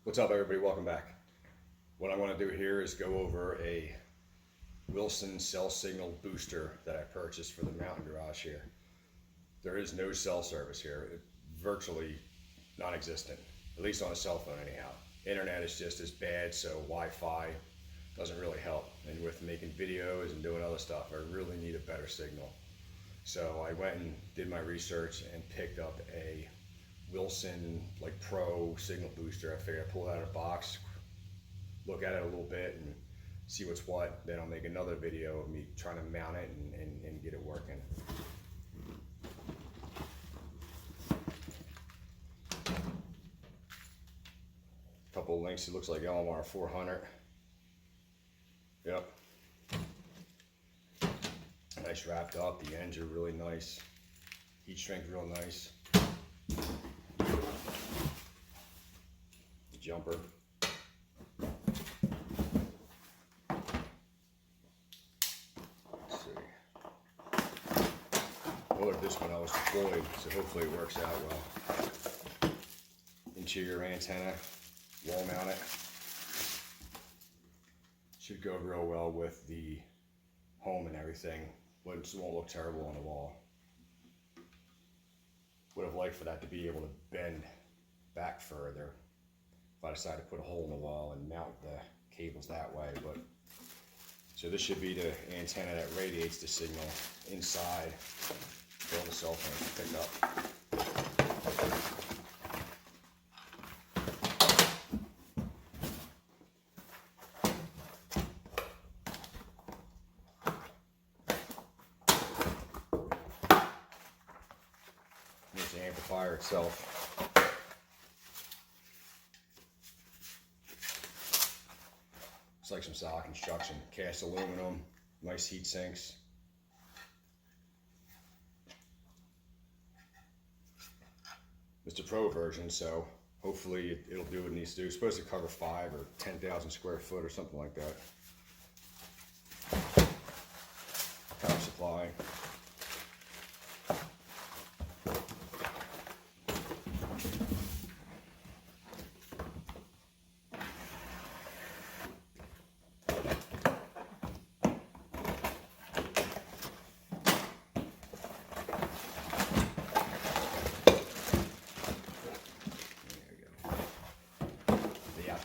What's up, everybody? Welcome back. What I want to do here is go over a Wilson cell signal booster that I purchased for the mountain garage here. There is no cell service here, virtually non-existent, at least on a cell phone anyhow. Internet is just as bad, so Wi-Fi doesn't really help. And with making videos and doing other stuff, I really need a better signal. So I went and did my research and picked up a Wilson Pro signal booster. I figured I'd pull it out of the box, look at it a little bit and see what's what. Then I'll make another video of me trying to mount it and get it working. Couple of links. It looks like LMR 400. Yep. Nice wrapped up. The ends are really nice. Heat shrink real nice. Jumper. Let's see. Ordered this when I was deployed, so hopefully it works out well. Interior antenna, wall mounted. Should go real well with the home and everything. Won't look terrible on the wall. Would have liked for that to be able to bend back further if I decided to put a hole in the wall and mount the cables that way. But so this should be the antenna that radiates the signal inside for all the cell phones to pick up. Here's the amplifier itself. It's like some solid construction. Cast aluminum, nice heat sinks. It's a Pro version, so hopefully it'll do what it needs to do. It's supposed to cover 5 or 10,000 square foot or something like that. Power supply.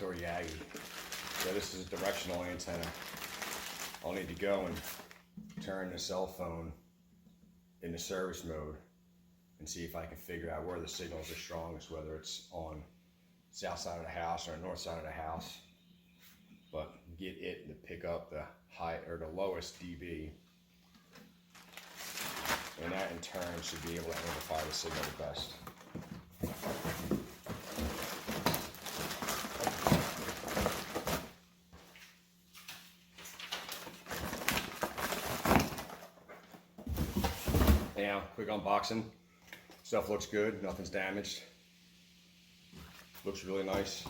Yagi. So this is a directional antenna. I'll need to go and turn the cell phone into service mode and see if I can figure out where the signals are strongest, whether it's on the south side of the house or north side of the house. But get it to pick up the high or the lowest dB, and that in turn should be able to amplify the signal the best. Now, quick unboxing. Stuff looks good, nothing's damaged. Looks really nice.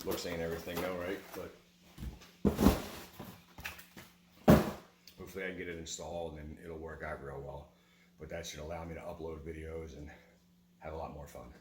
Looks ain't everything though, right? But hopefully I can get it installed and it'll work out real well. But that should allow me to upload videos and have a lot more fun.